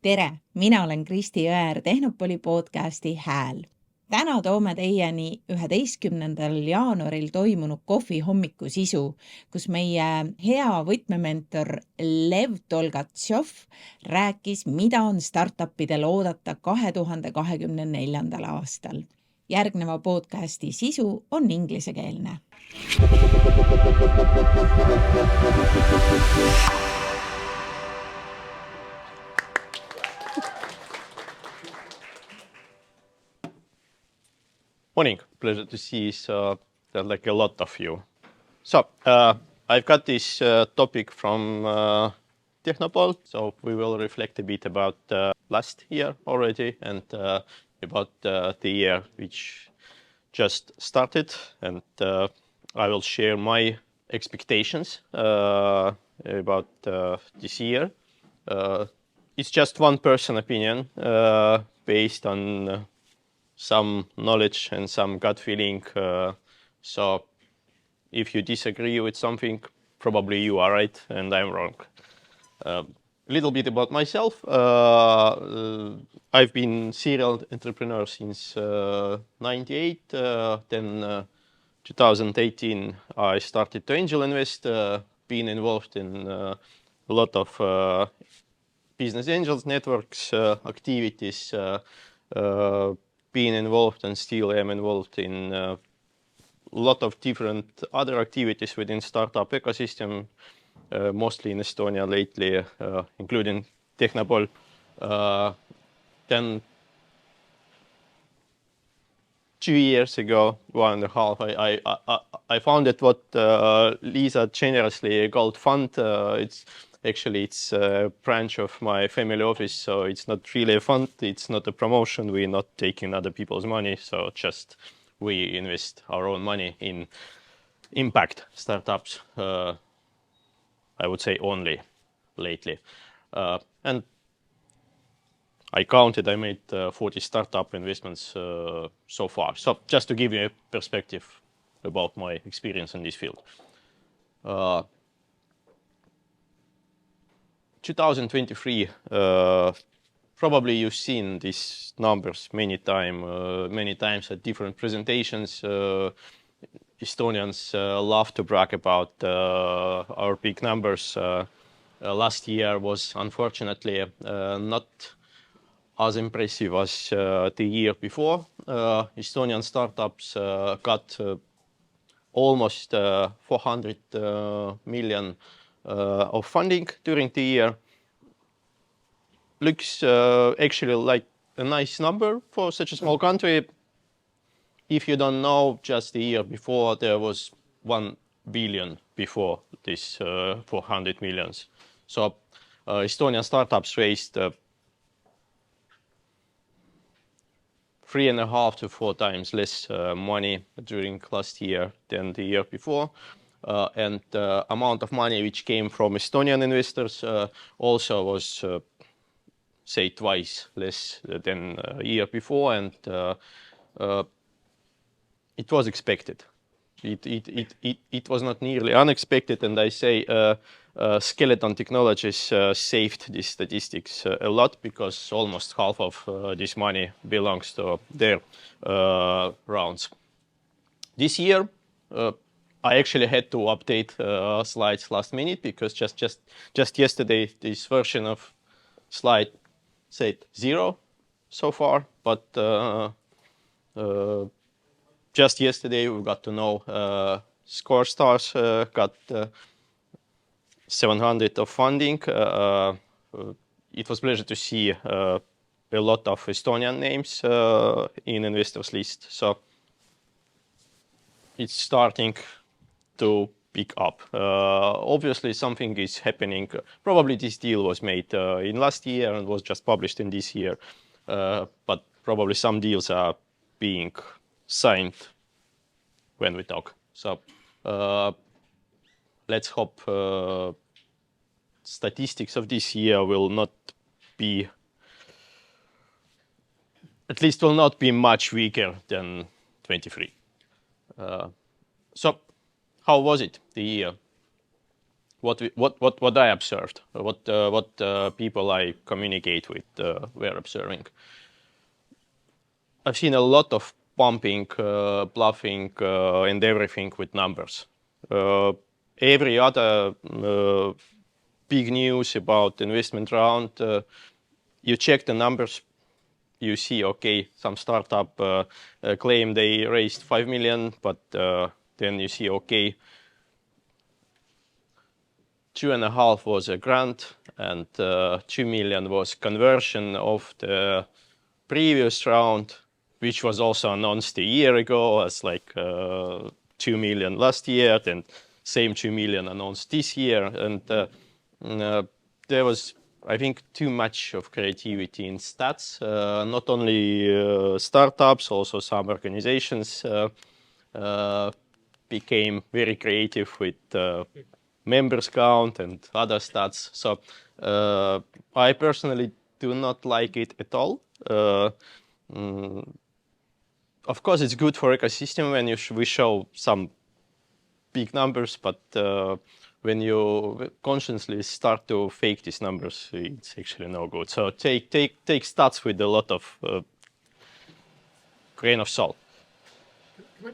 Tere, mina olen Kristi Jõer Tehnopoli podcasti Hääl. Täna toome teieni 11. jaanuaril toimunud kohvihommiku sisu, kus meie hea võtmementor Lev Dolgatsjov rääkis, mida on startupidel oodata 2024. aastal. Järgneva podcasti sisu on ingliskeelne. Morning. Pleasure to see there like a lot of you. So I've got this topic from Tehnopol. So we will reflect a bit about last year already and about the year which just started. And I will share my expectations about this year. It's just one person opinion based on some knowledge and some gut feeling. So if you disagree with something, probably you are right and I'm wrong. A little bit about myself. I've been serial entrepreneur since 98. Then 2018, I started to angel invest, been involved in a lot of business angels networks, activities, being involved and still am involved in a lot of different other activities within startup ecosystem, mostly in Estonia lately, including Tehnopol. Then 2 years ago, 1.5, I founded what Lisa generously called fund. It's a branch of my family office, so it's not really a fund, it's not a promotion, we're not taking other people's money, so just we invest our own money in impact startups, I would say only lately. And I counted, I made 40 startup investments so far. So just to give you a perspective about my experience in this field. 2023, probably you've seen these numbers many times at different presentations. Estonians love to brag about our big numbers. Last year was unfortunately not as impressive as the year before. Estonian startups got almost 400 million of funding during the year. Looks actually like a nice number for such a small country. If you don't know, just the year before there was 1 billion before this 400 millions. So Estonian startups raised 3.5 to 4 times less money during last year than the year before. And the amount of money which came from Estonian investors also was, say, twice less than a year before, and it was expected. It was not nearly unexpected, and I say Skeleton Technologies saved these statistics a lot because almost half of this money belongs to their rounds. This year, I actually had to update slides last minute because just yesterday this version of slide said 0 so far, but just yesterday we got to know Score Stars got 700 of funding. It was a pleasure to see a lot of Estonian names in investors list, so it's starting to pick up. Obviously something is happening. Probably this deal was made in last year and was just published in this year, but probably some deals are being signed when we talk. So let's hope statistics of this year will not be, at least will not be much weaker than 23. So how was it, the year? what I observed, what people I communicate with were observing. I've seen a lot of pumping, bluffing, and everything with numbers. Every other big news about investment round, you check the numbers, you see, okay, some startup claim they raised 5 million, but then you see, okay, 2.5 was a grant and 2 million was conversion of the previous round, which was also announced a year ago as like 2 million last year, then same 2 million announced this year. And there was, I think, too much of creativity in stats. Not only startups, also some organizations became very creative with members count and other stats. So I personally do not like it at all. Of course, it's good for ecosystem when we show some big numbers, but when you consciously start to fake these numbers, it's actually no good. So take stats with a lot of grain of salt.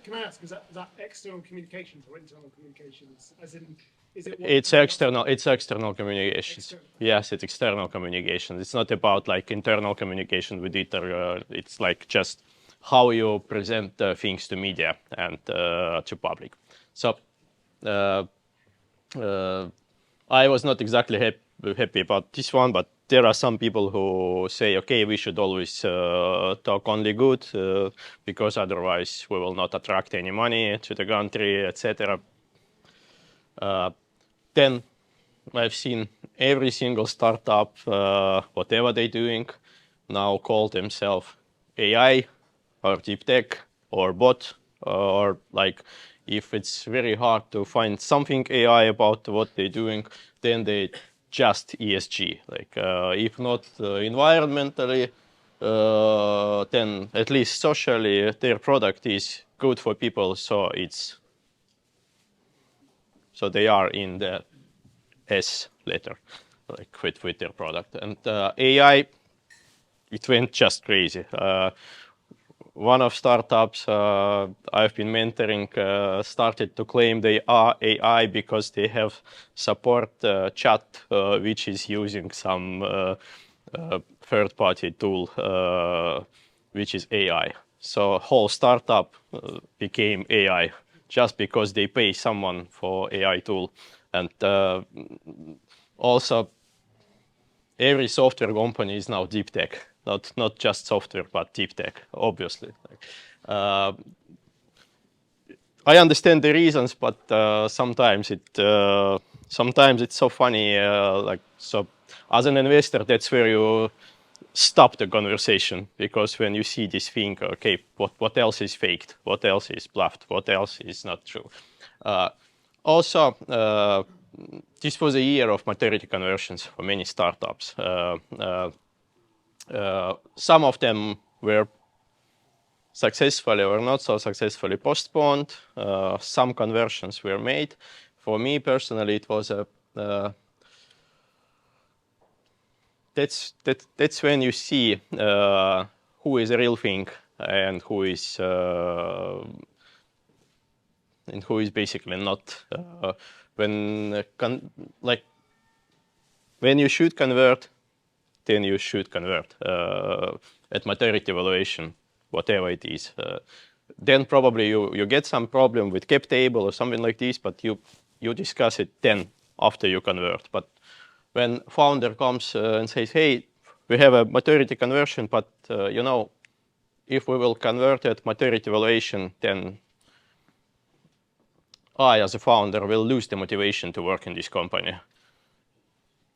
Can I ask, is that external communications or internal communications? As in, is it? It's external. It's external communications. Yes, it's external communication. It's not about like internal communication with it, or it's like just how you present things to media and to public. So I was not exactly happy about this one, but there are some people who say, okay, we should always talk only good because otherwise we will not attract any money to the country, etc. Then I've seen every single startup, whatever they're doing, now call themselves AI or deep tech or bot, or like if it's very hard to find something AI about what they're doing, then they just ESG. Like if not environmentally, then at least socially, their product is good for people. So they are in the S letter, like with their product. And AI, it went just crazy. One of startups I've been mentoring started to claim they are AI because they have support chat, which is using some third-party tool, which is AI. So whole startup became AI just because they pay someone for AI tool. And also, every software company is now deep tech. Not just software, but deep tech, obviously. I understand the reasons, but sometimes it's so funny. So, as an investor, that's where you stop the conversation, because when you see this thing, okay, what else is faked? What else is bluffed? What else is not true? Also, this was a year of maturity conversions for many startups. Some of them were successfully or not so successfully postponed. Some conversions were made. For me personally, it was that's when you see who is a real thing and who is basically not. When you should convert, then you should convert at maturity evaluation, whatever it is. Then probably you get some problem with cap table or something like this, but you discuss it then after you convert. But when founder comes and says, hey, we have a maturity conversion, but if we will convert at maturity evaluation, then I, as a founder, will lose the motivation to work in this company.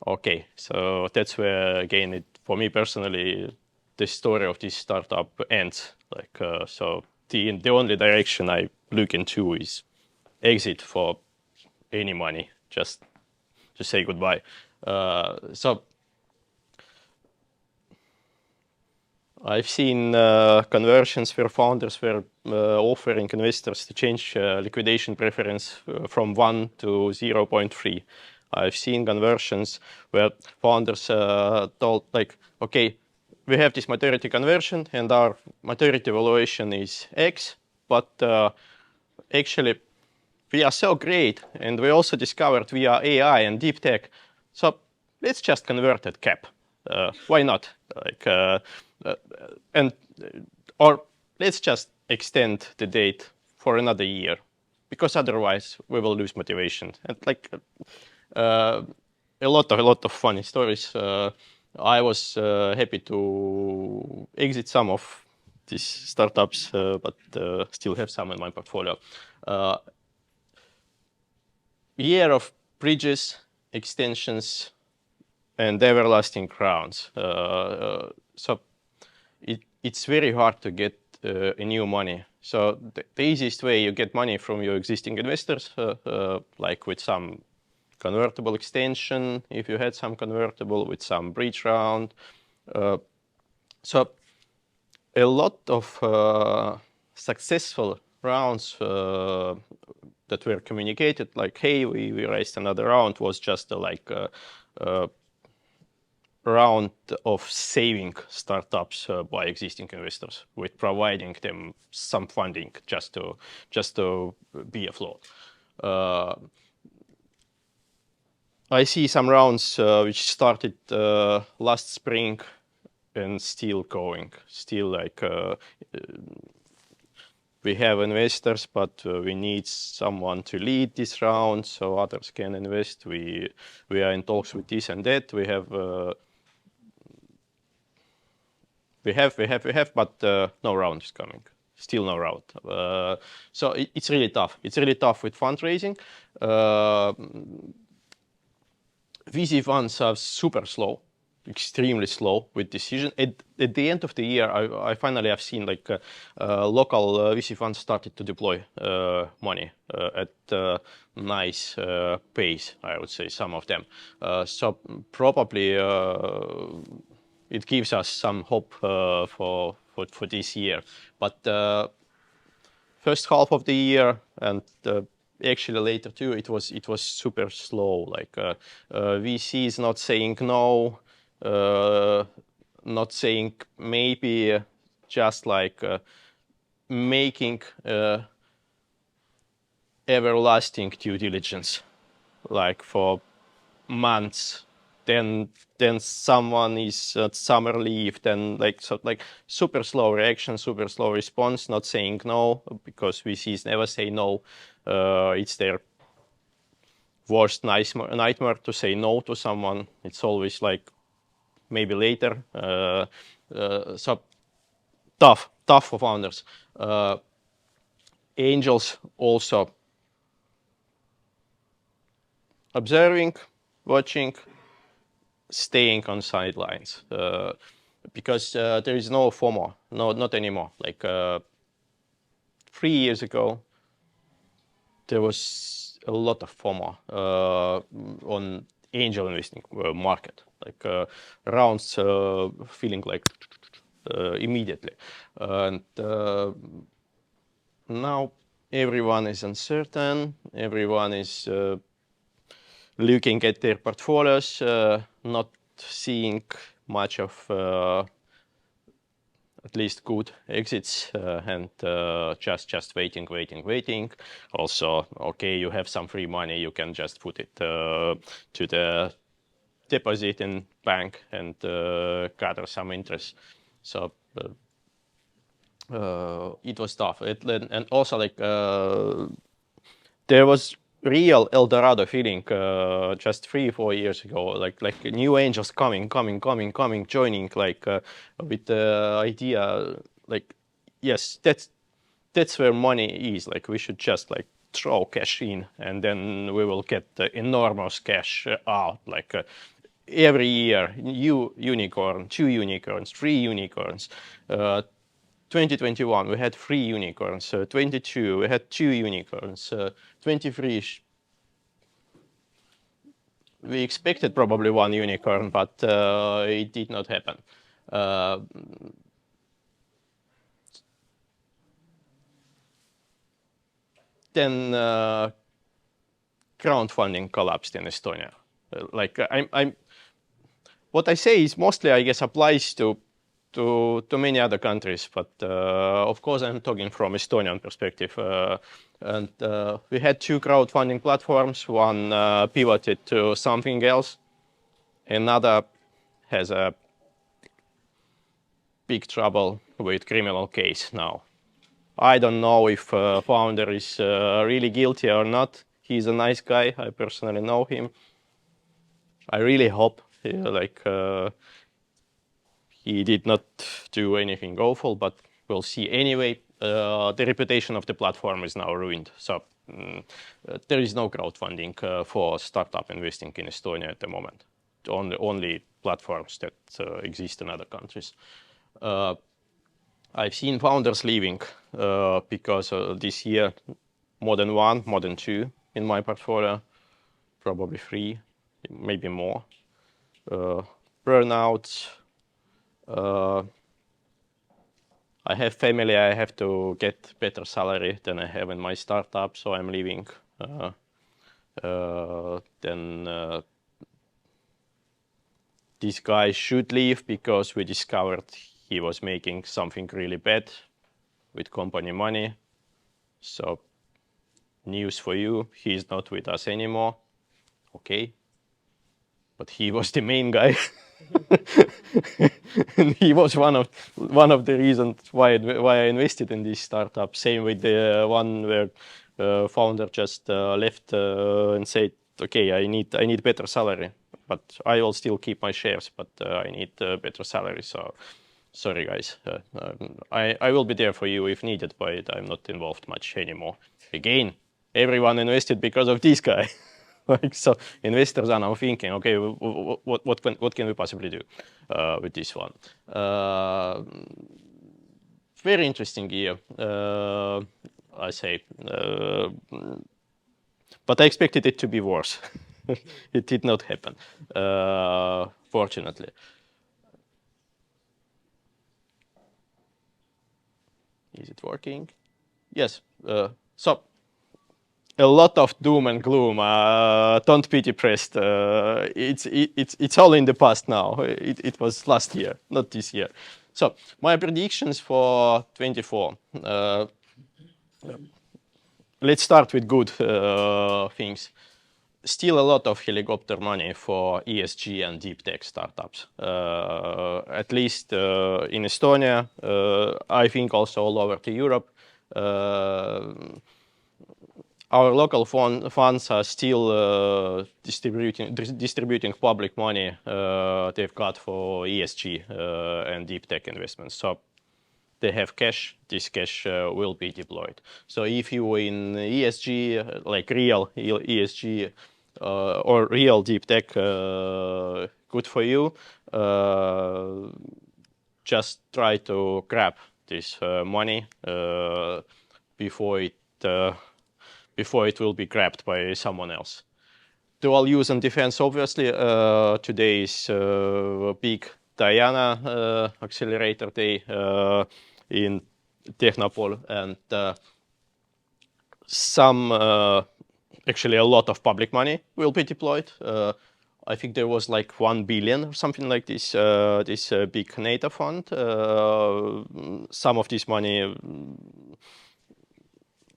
Okay, so that's where, again, for me personally, the story of this startup ends. So the only direction I look into is exit for any money, just to say goodbye. So I've seen conversions where founders were offering investors to change liquidation preference from 1 to 0.3. I've seen conversions where founders told like, okay, we have this maturity conversion and our maturity valuation is X, but actually we are so great and we also discovered via AI and deep tech, so let's just convert at cap. Why not? Or let's just extend the date for another year, because otherwise we will lose motivation. And like a lot of funny stories. I was happy to exit some of these startups, but still have some in my portfolio. Year of bridges, extensions, and everlasting crowns. So it's very hard to get a new money. So the easiest way you get money from your existing investors, like with some convertible extension, if you had some convertible, with some bridge round. So a lot of successful rounds that were communicated, like, hey, we raised another round, was just a round of saving startups by existing investors, with providing them some funding just to be afloat. I see some rounds which started last spring and still going. Still like we have investors, but we need someone to lead this round so others can invest. We are in talks with this and that. We have, but no round is coming. Still no round. So it's really tough. It's really tough with fundraising. VC funds are super slow, extremely slow with decision. At the end of the year, I finally have seen like local VC funds started to deploy money at nice pace, I would say, some of them. So probably it gives us some hope for this year. But first half of the year and actually later too, it was super slow. Like VCs not saying no, not saying maybe, just like making everlasting due diligence, like for months. Then someone is at summer leave. Then like super slow reaction, super slow response. Not saying no, because VCs never say no. It's their worst nightmare to say no to someone. It's always like maybe later. So tough for founders. Angels also observing, watching, staying on sidelines, because there is no FOMO, not anymore. Like 3 years ago, there was a lot of FOMO on angel investing market, like rounds feeling like immediately. And now everyone is uncertain, everyone is looking at their portfolios, not seeing much of at least good exits, and just waiting. Also, okay, you have some free money, you can just put it to the deposit in bank and gather some interest. So it was tough. And also like there was real Eldorado feeling just 3-4 years ago, like new angels coming, joining, like with the idea, like, yes, that's where money is. Like we should just like throw cash in, and then we will get enormous cash out. Like every year, new unicorn, 2 unicorns, 3 unicorns. 2021 we had 3 unicorns. 22 we had 2 unicorns. 23 we expected probably 1 unicorn, but it did not happen. Then crowdfunding collapsed in Estonia. What I say is mostly, I guess, applies to many other countries, but of course I'm talking from Estonian perspective. We had 2 crowdfunding platforms. One pivoted to something else. Another has a big trouble with criminal case now. I don't know if founder is really guilty or not. He's a nice guy. I personally know him. I really hope he did not do anything awful, but we'll see. Anyway, the reputation of the platform is now ruined. So there is no crowdfunding for startup investing in Estonia at the moment. Only platforms that exist in other countries. I've seen founders leaving because this year more than 1, more than 2 in my portfolio, probably 3, maybe more. Burnouts. I have family, I have to get better salary than I have in my startup, so I'm leaving. Then this guy should leave because we discovered he was making something really bad with company money. So news for you, he's not with us anymore. Okay. But he was the main guy. And he was one of the reasons why I invested in this startup. Same with the one where founder just left and said, okay, I need better salary, but I will still keep my shares, but I need better salary. So sorry guys, I will be there for you if needed, but I'm not involved much anymore. Again, everyone invested because of this guy. So investors are now thinking, okay, what can we possibly do with this one? Very interesting year, I say, but I expected it to be worse. It did not happen, fortunately. Is it working? Yes. So a lot of doom and gloom. Don't be depressed. It's all in the past now. It was last year, not this year. So my predictions for 24. Let's start with good things. Still a lot of helicopter money for ESG and deep tech startups. At least in Estonia, I think also all over to Europe. Our local funds are still distributing public money they've got for ESG and deep tech investments. So they have cash. This cash will be deployed. So if you in ESG, like real ESG or real deep tech, good for you. Just try to grab this money before it will be grabbed by someone else. Dual use and defense, obviously. Today is big Diana accelerator day in Tehnopol, and actually a lot of public money will be deployed. I think there was like 1 billion or something like this, this big NATO fund. Some of this money,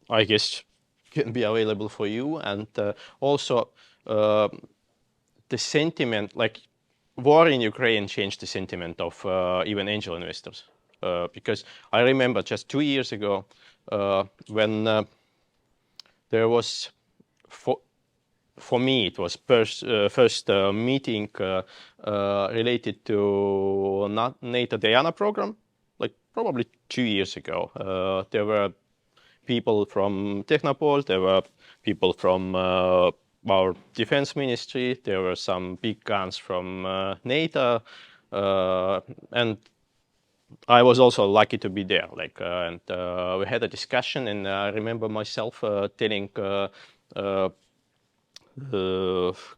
I guess, can be available for you. And also the sentiment, like war in Ukraine changed the sentiment of even angel investors. Because I remember just 2 years ago when there was, for me, it was first meeting related to NATO Diana program, like probably 2 years ago. There were people from Tehnopol, there were people from our defense ministry, there were some big guns from NATO, and I was also lucky to be there. And we had a discussion, and I remember myself telling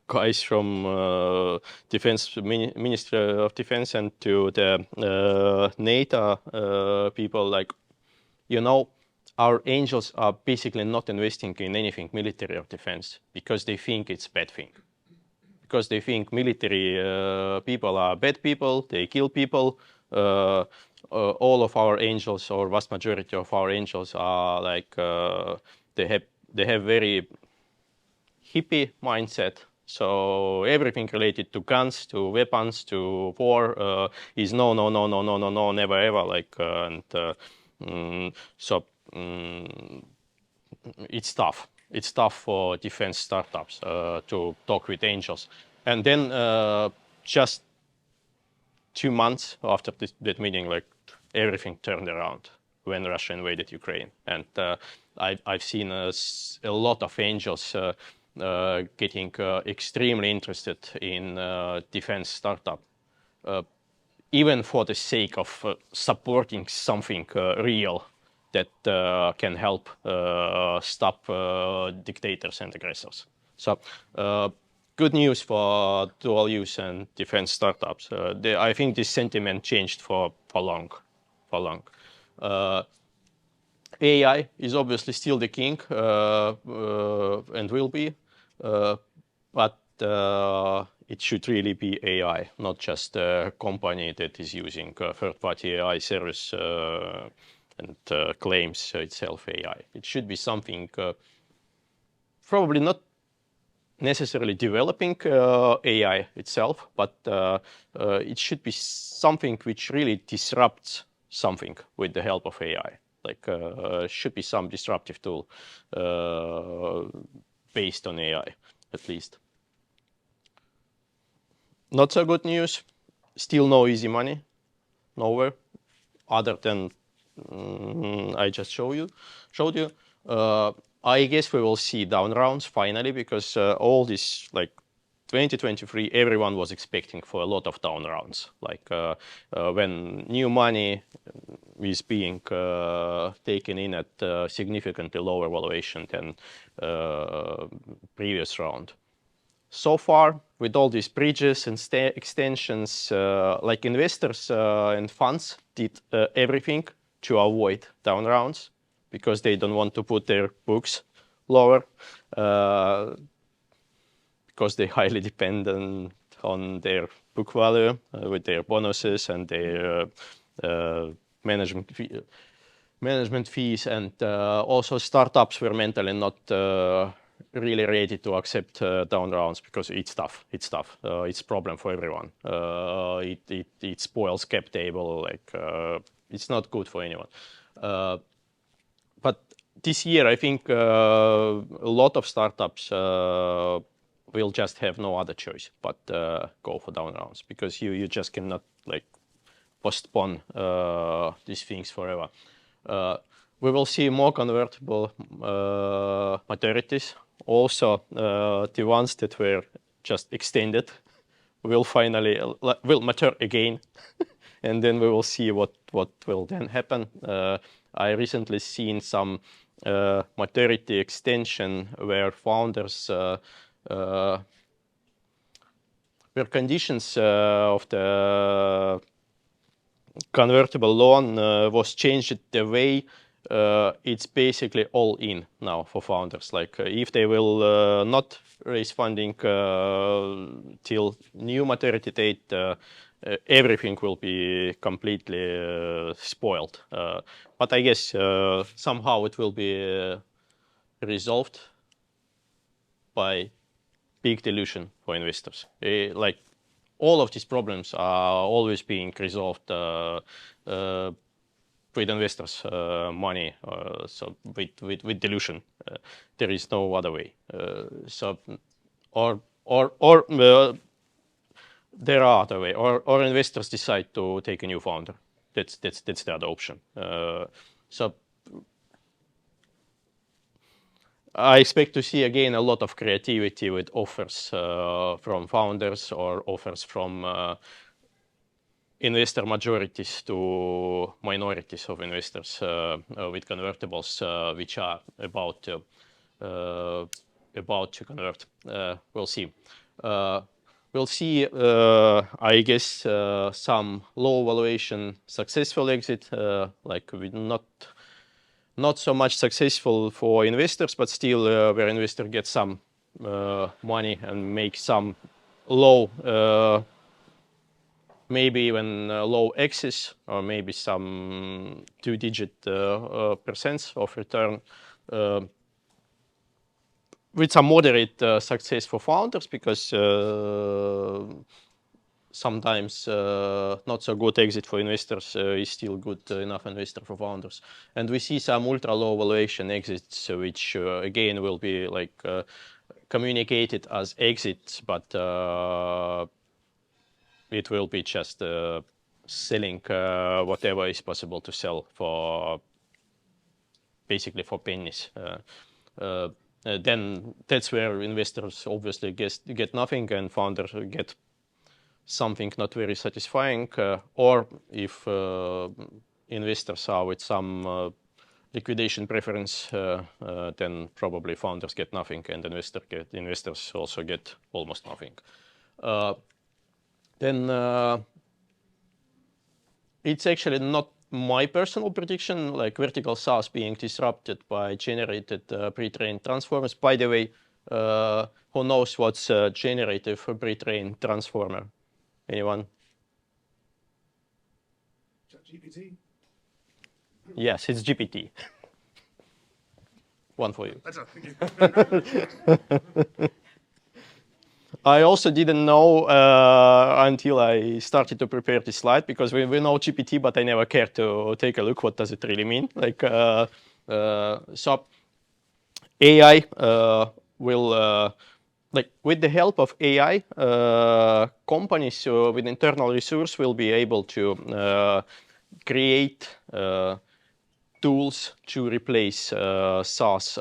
guys from defense Ministry of Defense and to the NATO people, like, you know, our angels are basically not investing in anything military or defense because they think it's a bad thing. because they think military people are bad people, they kill people. All of our angels, or vast majority of our angels, are like they have very hippie mindset. So everything related to guns, to weapons, to war is no, never ever. Like it's tough. It's tough for defense startups to talk with angels. And then just 2 months after that meeting, like everything turned around when Russia invaded Ukraine. And I've seen a lot of angels getting extremely interested in defense startup, even for the sake of supporting something real that can help stop dictators and aggressors. So good news for dual use and defense startups. I think this sentiment changed for long. AI is obviously still the king and will be, but it should really be AI, not just a company that is using third-party AI service and claims itself AI. It should be something probably not necessarily developing AI itself, but it should be something which really disrupts something with the help of AI. Like should be some disruptive tool based on AI, at least. Not so good news. Still no easy money, nowhere, other than I just showed you. I guess we will see down rounds finally, because all this, like 2023, everyone was expecting for a lot of down rounds. Like when new money is being taken in at significantly lower valuation than previous round. So far, with all these bridges and extensions, like investors and funds did everything to avoid down rounds, because they don't want to put their books lower, because they highly dependent on their book value with their bonuses and their management fees, and also startups were mentally not really ready to accept down rounds, because it's tough. It's a problem for everyone. It spoils cap table. Like it's not good for anyone. But this year, I think a lot of startups will just have no other choice but go for down rounds, because you just cannot like postpone these things forever. We will see more convertible maturities. Also, the ones that were just extended will finally will mature again, and then we will see what will then happen. I recently seen some maturity extension where founders where conditions of the convertible loan was changed the way it's basically all in now for founders. Like if they will not raise funding till new maturity date, everything will be completely spoiled. But I guess somehow it will be resolved by big dilution for investors. Like all of these problems are always being resolved with investors' money, so with dilution. There is no other way. Or there are other way. Or investors decide to take a new founder. That's the other option. So I expect to see again a lot of creativity with offers from founders or offers from investor majorities to minorities of investors with convertibles which are about to convert. We'll see. We'll see, I guess, some low valuation successful exit, like with not so much successful for investors, but still where investor gets some money and make some low, maybe even low X's, or maybe some 2-digit percents of return, with some moderate success for founders, because sometimes not so good exit for investors is still good enough investor for founders. And we see some ultra low valuation exits, which again will be like communicated as exits, but it will be just selling whatever is possible to sell for, basically for pennies. Then that's where investors obviously get nothing, and founders get something not very satisfying, or if investors are with some liquidation preference, then probably founders get nothing, and investors also get almost nothing. Then it's actually not my personal prediction, like vertical SaaS being disrupted by generated pre-trained transformers. By the way, who knows what's a generative pre-trained transformer? Anyone? GPT? Yes, it's GPT. One for you. That's thank you. I also didn't know until I started to prepare this slide, because we know GPT, but I never cared to take a look what does it really mean. Like, so AI will, like with the help of AI, companies with internal resource will be able to create tools to replace SaaS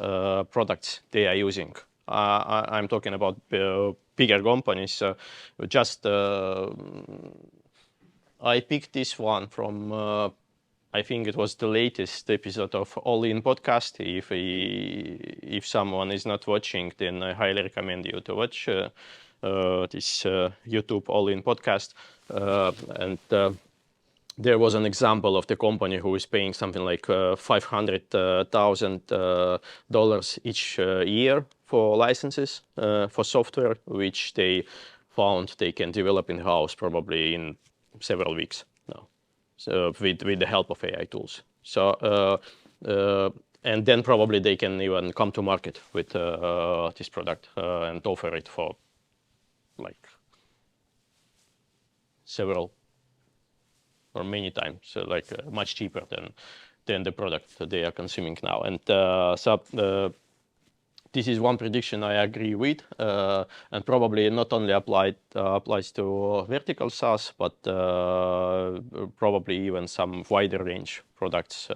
products they are using. I'm talking about bigger companies. I picked this one from, I think it was the latest episode of All In Podcast. If someone is not watching, then I highly recommend you to watch this YouTube All In Podcast. And there was an example of the company who is paying something like $500,000 each year for licenses for software, which they found they can develop in-house probably in several weeks now, so with the help of AI tools. So and then probably they can even come to market with this product and offer it for like several or many times, so like much cheaper than the product that they are consuming now. And so this is one prediction I agree with, and probably not only applies to vertical SaaS, but probably even some wider range products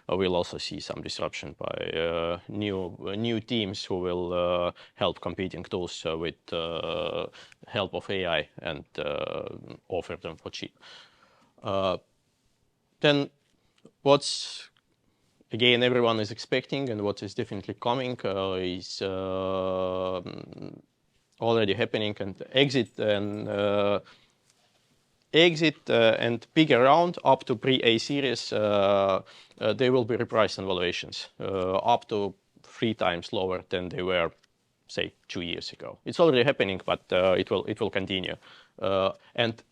will also see some disruption by new teams who will help competing tools with help of AI and offer them for cheap. Then what's, again, everyone is expecting and what is definitely coming is already happening, and exit and bigger round up to pre-A series, they will be repriced on valuations up to 3 times lower than they were, say, 2 years ago. It's already happening, but it will continue. And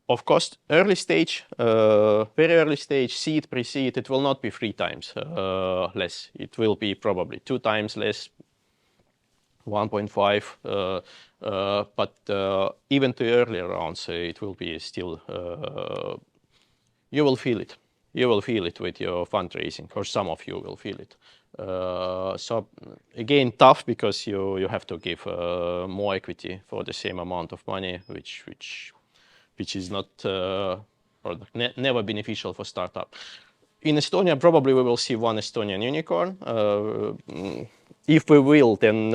of course, early stage, very early stage, seed, pre-seed, it will not be 3 times less. It will be probably 2 times less, 1.5. But even to earlier rounds, it will be still, you will feel it. You will feel it with your fundraising, or some of you will feel it. So again, tough, because you have to give more equity for the same amount of money, which is not or never beneficial for startup. In Estonia, probably we will see one Estonian unicorn. If we will, then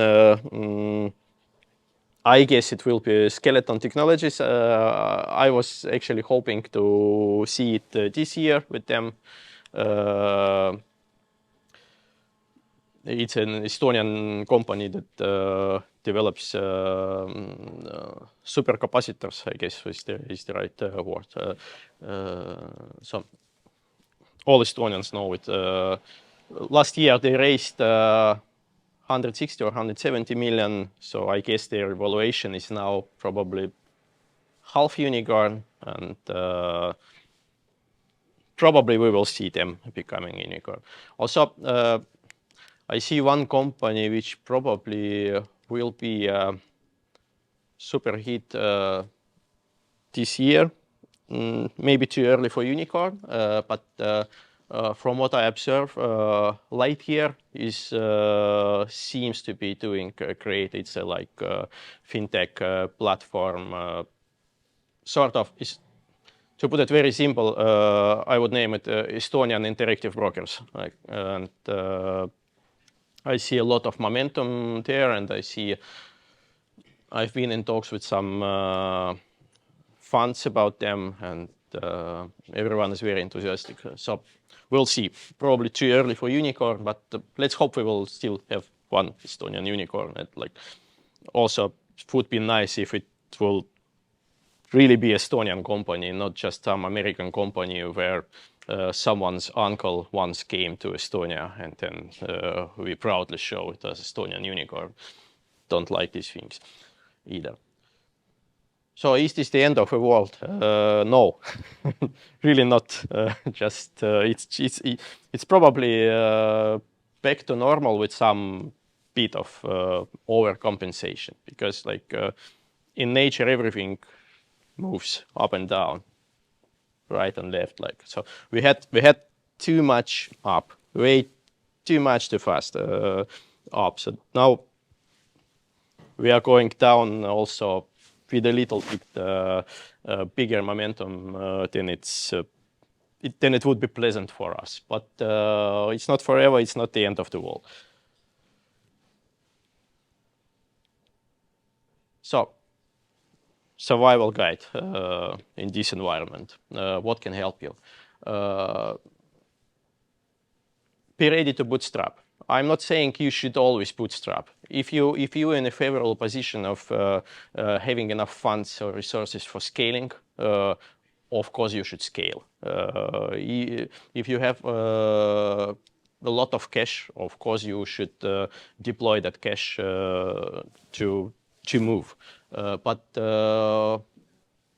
I guess it will be Skeleton Technologies. I was actually hoping to see it this year with them. It's an Estonian company that develops supercapacitors, I guess is the right word. So all Estonians know it. Last year they raised 160 or 170 million. So I guess their valuation is now probably half unicorn, and probably we will see them becoming unicorn. Also, I see one company which probably will be a super hit this year. Maybe too early for unicorn, but from what I observe, Lightyear seems to be doing great. It's a fintech platform, sort of. To put it very simple, I would name it Estonian interactive brokers. And I see a lot of momentum there, and I've been in talks with some funds about them, and everyone is very enthusiastic. So we'll see. Probably too early for unicorn, but let's hope we will still have one Estonian unicorn. And also, it would be nice if it will really be Estonian company, not just some American company where someone's uncle once came to Estonia, and then we proudly show it as Estonian unicorn. Don't like these things either. So is this the end of the world? No, really not. It's probably back to normal with some bit of overcompensation, because in nature everything moves up and down, right and left. So we had too much up, way too much too fast up. So now we are going down also with a little bit bigger momentum then it would be pleasant for us. But it's not forever, it's not the end of the world. So, survival guide in this environment. What can help you? Be ready to bootstrap. I'm not saying you should always bootstrap. If you're in a favorable position of having enough funds or resources for scaling, of course you should scale. If you have a lot of cash, of course you should deploy that cash to move. But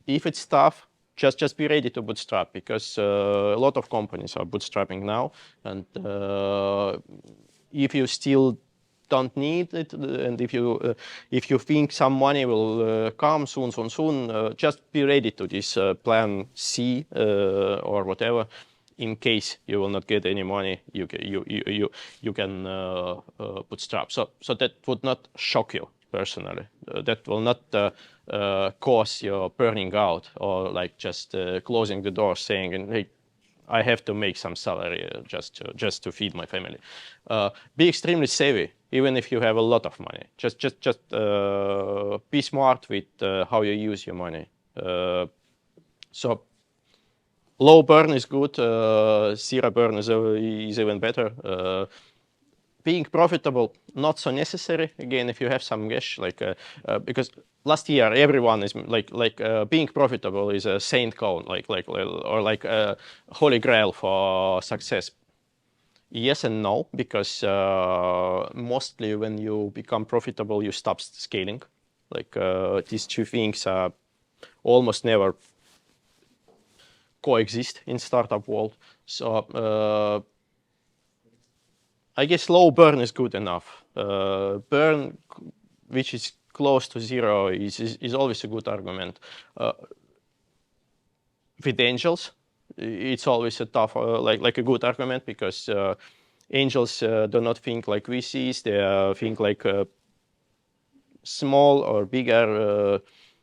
if it's tough, just be ready to bootstrap, because a lot of companies are bootstrapping now, and if you still don't need it, and if you think some money will come soon, just be ready to this plan C or whatever. In case you will not get any money, you can bootstrap. So that would not shock you personally. That will not cause you burning out, or just closing the door, saying, "Hey, I have to make some salary just to feed my family." Be extremely savvy, even if you have a lot of money. Just be smart with how you use your money. So low burn is good. Zero burn is even better. Being profitable, not so necessary. Again, if you have some cash, because last year everyone is being profitable is a saint cone, or a holy grail for success. Yes and no, because mostly when you become profitable, you stop scaling. These two things almost never coexist in startup world. So I guess low burn is good enough. Burn, which is close to zero, is always a good argument. With angels, it's always a tough, like a good argument, because angels do not think like VCs. They think like small or bigger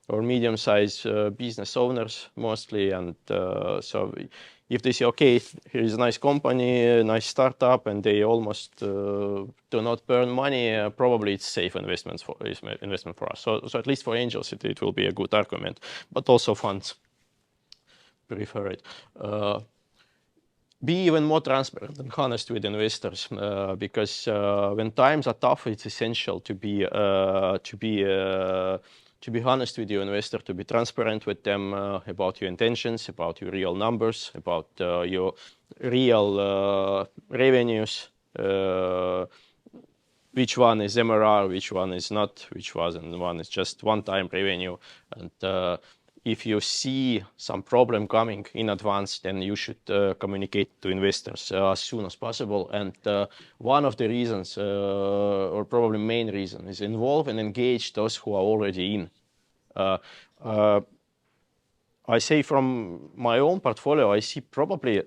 or medium-sized business owners mostly, and so if they say, okay, here is a nice company, a nice startup, and they almost do not burn money, probably it's safe investment for us. So at least for angels, it will be a good argument, but also funds prefer it. Be even more transparent and honest with investors, because when times are tough, it's essential to be honest with your investor, to be transparent with them about your intentions, about your real numbers, about your real revenues, which one is MRR, which one is not, which one is just one-time revenue. And if you see some problem coming in advance, then you should communicate to investors as soon as possible. And one of the reasons, or probably main reason, is involve and engage those who are already in. I say from my own portfolio, I see probably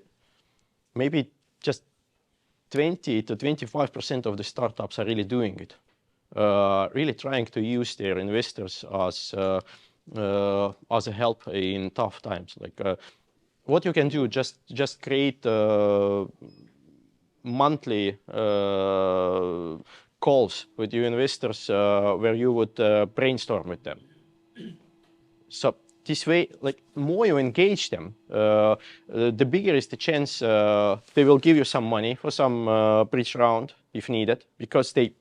maybe just 20 to 25% of the startups are really doing it, really trying to use their investors as a help in tough times. Like what you can do, just create monthly calls with your investors where you would brainstorm with them. So this way, like more you engage them, the bigger is the chance they will give you some money for some bridge round if needed, because they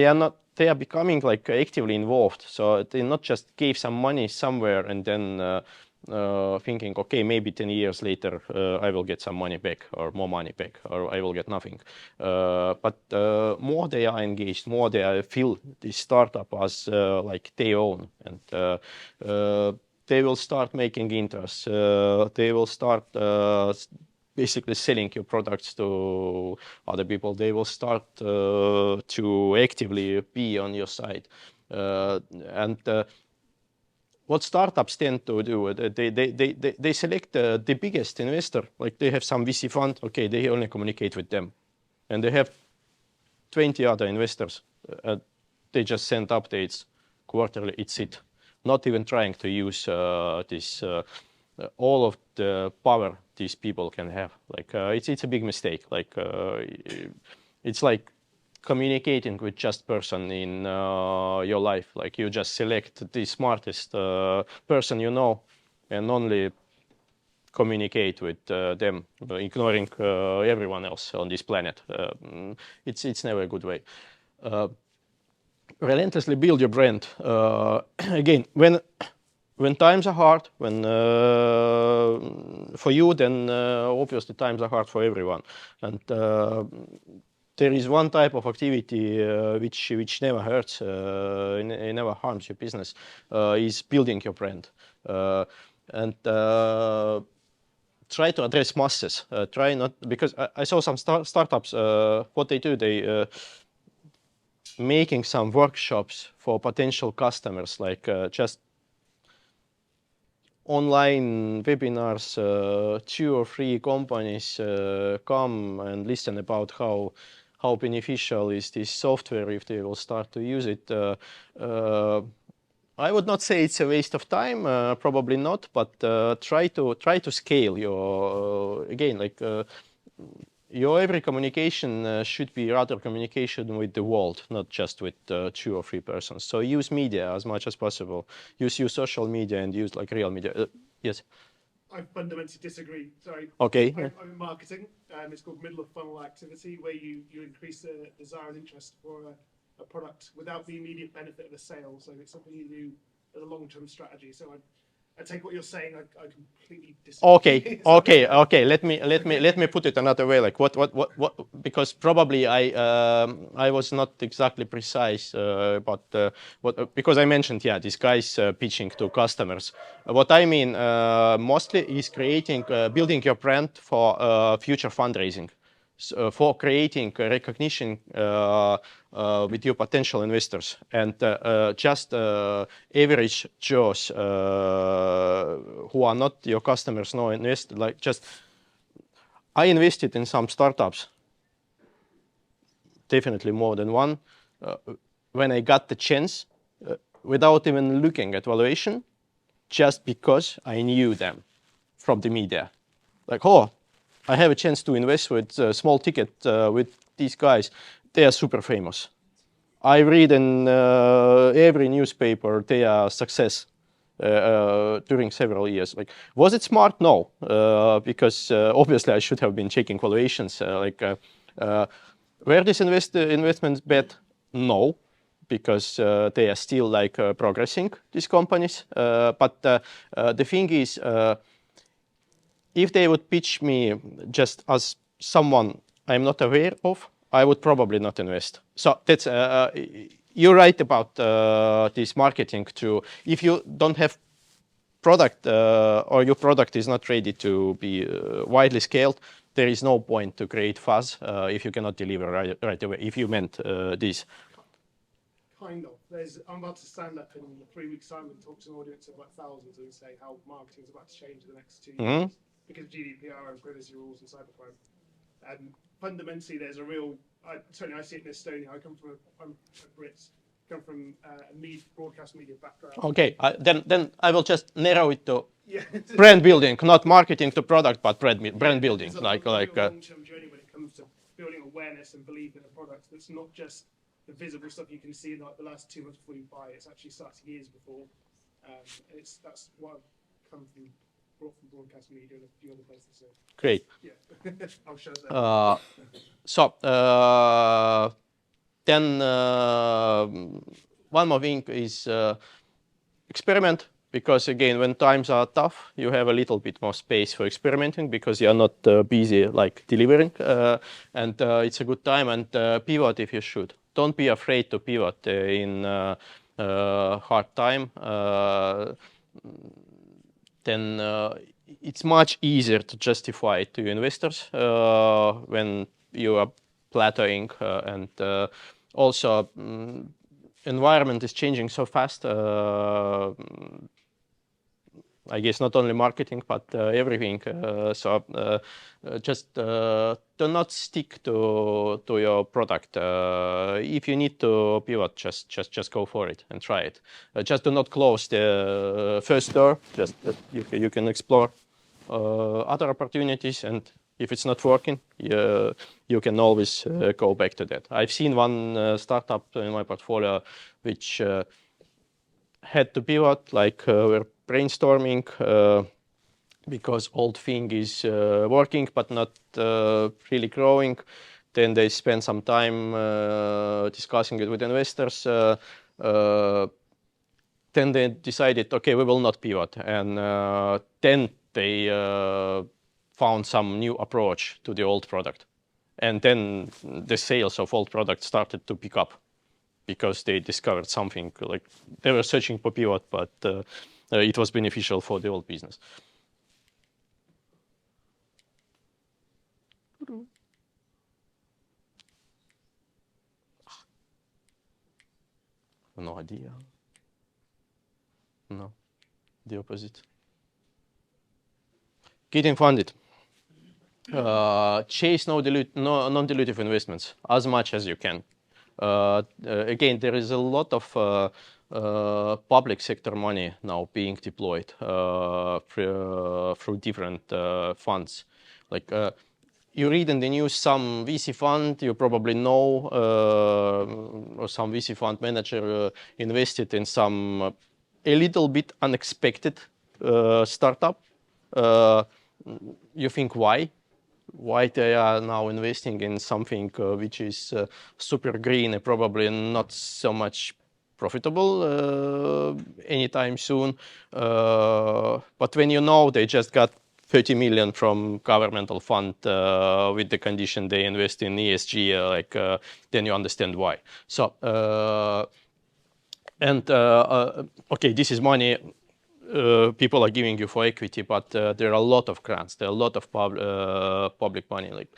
are becoming like actively involved. So they not just gave some money somewhere and then thinking, okay, maybe 10 years later I will get some money back or more money back, or I will get nothing. But more they are engaged, more they feel this startup as like their own, and they will start making interest. They will start basically selling your products to other people. They will start to actively be on your side. And what startups tend to do, they select the biggest investor. Like they have some VC fund, okay, they only communicate with them. And they have 20 other investors. They just send updates quarterly, it's it. Not even trying to use this all of the power these people can have. Like it's a big mistake. Like it's like communicating with just person in your life. Like you just select the smartest person you know and only communicate with them, ignoring everyone else on this planet. It's never a good way. Relentlessly build your brand. Again, when times are hard, when for you, then obviously times are hard for everyone. And there is one type of activity which never hurts, it never harms your business, is building your brand. And try to address masses. Try not, because I saw some startups, what they do, they making some workshops for potential customers, like just online webinars, 2 or 3 companies come and listen about how beneficial is this software if they will start to use it. I would not say it's a waste of time, probably not, but try to scale your again, like your every communication should be rather communication with the world, not just with 2 or 3 persons. So use media as much as possible. Use social media and use like real media. Yes? I fundamentally disagree. Sorry. Okay. I'm in marketing. It's called middle of funnel activity, where you increase the desire and interest for a product without the immediate benefit of a sale. So it's something you do as a long-term strategy. So I take what you're saying. I completely disagree. Okay. Let me put it another way. Like what? Because probably I was not exactly precise about what, because I mentioned these guys pitching to customers. What I mean mostly is creating, building your brand for future fundraising. For creating recognition with your potential investors, and just average Joes who are not your customers, no invest, like just I invested in some startups, definitely more than one, when I got the chance without even looking at valuation, just because I knew them from the media. Like, oh, I have a chance to invest with small ticket with these guys. They are super famous. I read in every newspaper their success during several years. Like, was it smart? No, because obviously I should have been checking valuations. Were these investments bad? No, because they are still like progressing, these companies. But the thing is, if they would pitch me just as someone I'm not aware of, I would probably not invest. So that's you're right about this marketing too. If you don't have product or your product is not ready to be widely scaled, there is no point to create fuzz if you cannot deliver right away. If you meant this. Kind of. I'm about to stand up in 3 weeks' time and talk to an audience of like thousands and say how marketing is about to change in the next 2 years because of GDPR and privacy rules and cybercrime. And fundamentally, there's a real. Certainly, I see it in Estonia. I'm a Brit. Come from a broadcast media background. Okay, then I will just narrow it to brand building, not marketing to product, but brand building. It's a long-term journey when it comes to building awareness and belief in a product. That's not just the visible stuff you can see in like the last 2 months before you buy it. It's actually starts years before. That's what I've brought from broadcast media and a few other places. So. Great. Yeah, I'll show that. Then one more thing is experiment, because again, when times are tough, you have a little bit more space for experimenting because you are not busy like delivering, and it's a good time. And pivot if you should. Don't be afraid to pivot in hard time. Then it's much easier to justify it to your investors when you are plateauing, and also environment is changing so fast. I guess not only marketing, but everything. Just do not stick to your product. If you need to pivot, just go for it and try it. Just do not close the first door. Just you can explore other opportunities, and if it's not working, you can always go back to that. I've seen one startup in my portfolio which had to pivot, like we're brainstorming because old thing is working but not really growing. Then they spend some time discussing it with investors. Then they decided, okay, we will not pivot, and then they found some new approach to the old product. And then the sales of old products started to pick up because they discovered something, like they were searching for pivot, but it was beneficial for the old business. No idea. No, the opposite. Getting funded. Chase non-dilutive investments as much as you can. Again, there is a lot of public sector money now being deployed through different funds. Like you read in the news some VC fund you probably know, or some VC fund manager invested in some a little bit unexpected startup. You think why? Why they are now investing in something which is super green and probably not so much profitable anytime soon. But when you know they just got 30 million from governmental fund with the condition they invest in ESG, then you understand why. So, okay, this is money people are giving you for equity, but there are a lot of grants. There are a lot of public money. Like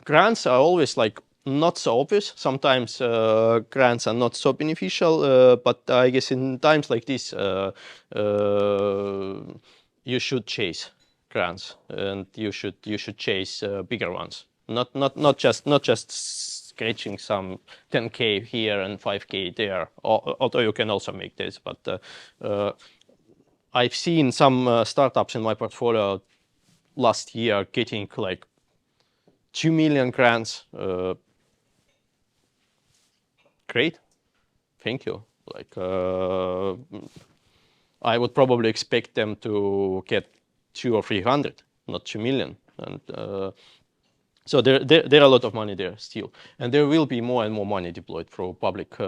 grants are always like not so obvious. Sometimes grants are not so beneficial, but I guess in times like this, you should chase grants, and you should chase bigger ones. Not just scratching some 10K here and 5K there. Although you can also make this, but I've seen some startups in my portfolio last year getting like 2 million grants. Great, thank you. Like I would probably expect them to get 200 or 300, not 2 million. And so there are a lot of money there still, and there will be more and more money deployed for public.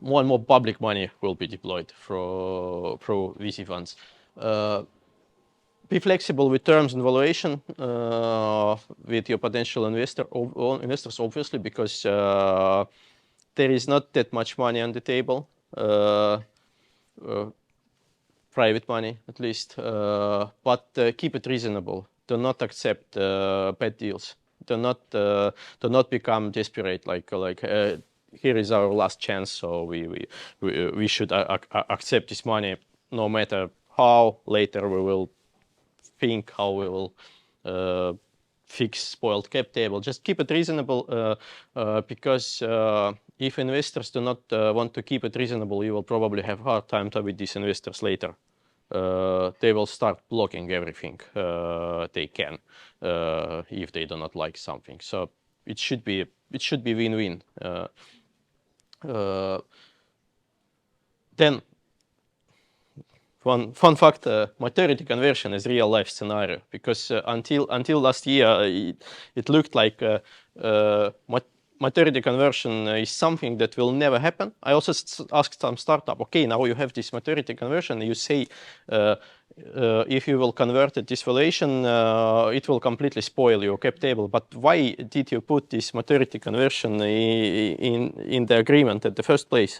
More and more public money will be deployed through VC funds. Be flexible with terms and valuation with your potential investors, obviously, because there is not that much money on the table, private money at least, but keep it reasonable. Do not accept bad deals. Do not become desperate. Like here is our last chance, so we should accept this money no matter how. Later we will think how we will fix spoiled cap table. Just keep it reasonable because if investors do not want to keep it reasonable, you will probably have a hard time with these investors later. They will start blocking everything they can if they do not like something. So it should be win-win. Then fun fact: maturity conversion is real life scenario, because until last year it looked like maturity conversion is something that will never happen. I also asked some startup, okay, now you have this maturity conversion, you say if you will convert at this valuation, it will completely spoil your cap table. But why did you put this maturity conversion in the agreement at the first place?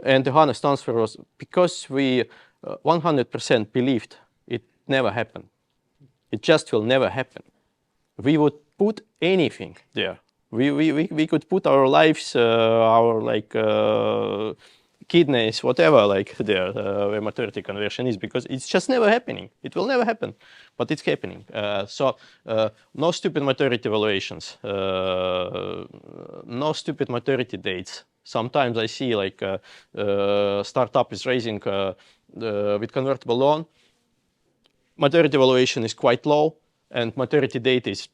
And the honest answer was because we 100% believed it never happened. It just will never happen. We would put anything there. We could put our lives, our kidneys, whatever, there where maturity conversion is, because it's just never happening. It will never happen, but it's happening. So no stupid maturity valuations, no stupid maturity dates. Sometimes I see startup is raising with convertible loan. Maturity valuation is quite low, and maturity date is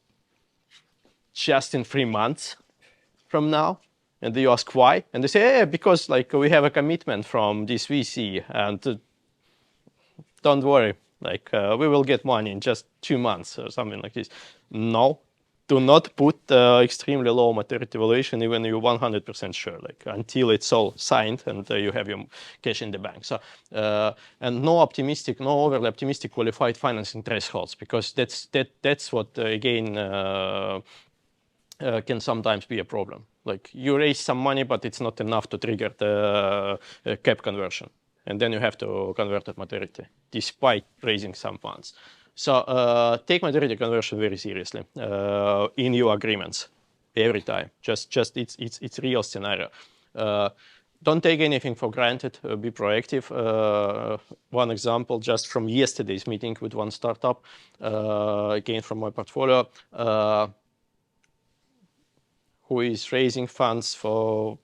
just in 3 months from now. And you ask why, and they say, yeah, because we have a commitment from this VC, and don't worry, we will get money in just 2 months or something like this. No, do not put extremely low maturity valuation even you're 100% sure, until it's all signed and you have your cash in the bank. So and no overly optimistic qualified financing thresholds, because that's what again can sometimes be a problem. You raise some money, but it's not enough to trigger the cap conversion, and then you have to convert at maturity despite raising some funds. So take maturity conversion very seriously in your agreements every time. Just it's real scenario. Don't take anything for granted. Be proactive. One example just from yesterday's meeting with one startup, again from my portfolio, who is raising funds for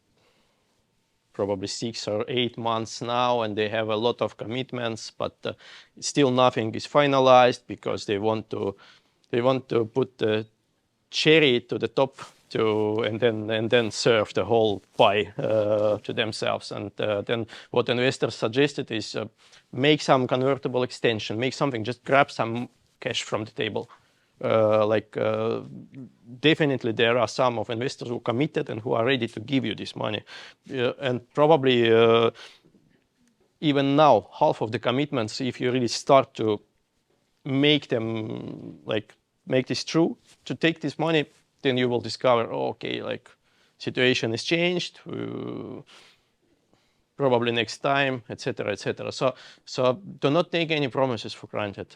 probably 6 or 8 months now, and they have a lot of commitments, but still nothing is finalized because they want to put the cherry to the top and then serve the whole pie to themselves. And then what investors suggested is make some convertible extension, make something, just grab some cash from the table. Definitely there are some of investors who committed and who are ready to give you this money, and probably even now half of the commitments, if you really start to make them make this true to take this money, then you will discover, oh, okay, situation has changed, probably next time, etc., etc. So do not take any promises for granted.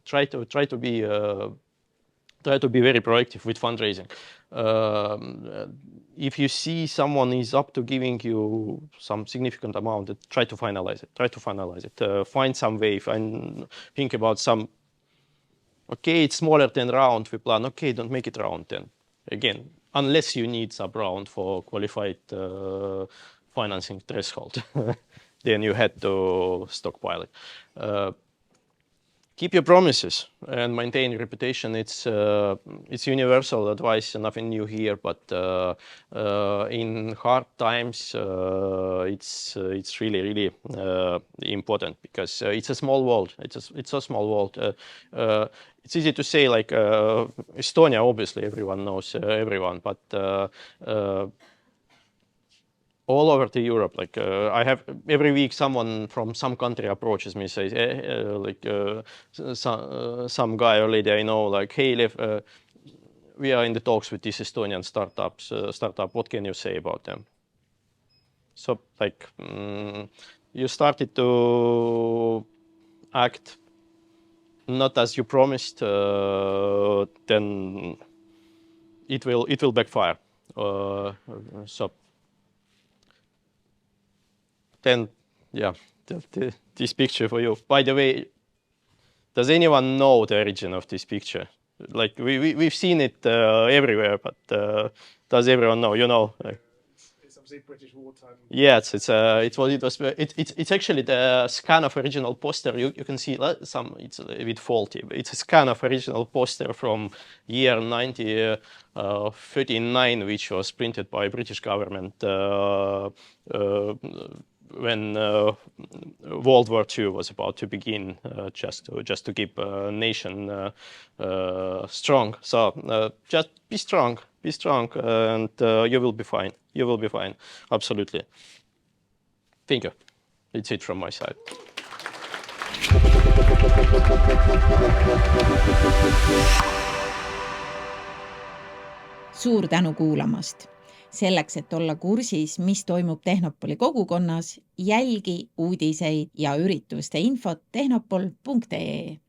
Try to be very proactive with fundraising. If you see someone is up to giving you some significant amount, try to finalize it. Find some way. Think about some. Okay, it's smaller than round we plan. Okay, don't make it round then. Again, unless you need sub-round for qualified financing threshold, then you had to stockpile it. Keep your promises and maintain your reputation. It's universal advice, nothing new here. But in hard times, it's really important, because it's a small world. It's a small world. It's easy to say Estonia. Obviously, everyone knows everyone, but all over the Europe. Like I have every week someone from some country approaches me, says some guy already I know, like, hey, Lev, we are in the talks with these Estonian startup. What can you say about them? So like you started to act not as you promised, then it will backfire. So then, yeah, this picture for you. By the way, does anyone know the origin of this picture? Like we've seen it everywhere, but does everyone know? You know, like, it's obviously British wartime. Yes, it's actually the scan of original poster. You can see some, it's a bit faulty, but it's a scan of original poster from year 1939, which was printed by British government when World War II was about to begin, just to keep a nation strong. So just be strong, and you will be fine. You will be fine, absolutely. Thank you. It's it from my side. Suur tänu kuulamast! Selleks, et olla kursis, mis toimub Tehnopoli kogukonnas, jälgi uudiseid ja ürituste infot tehnopol.ee.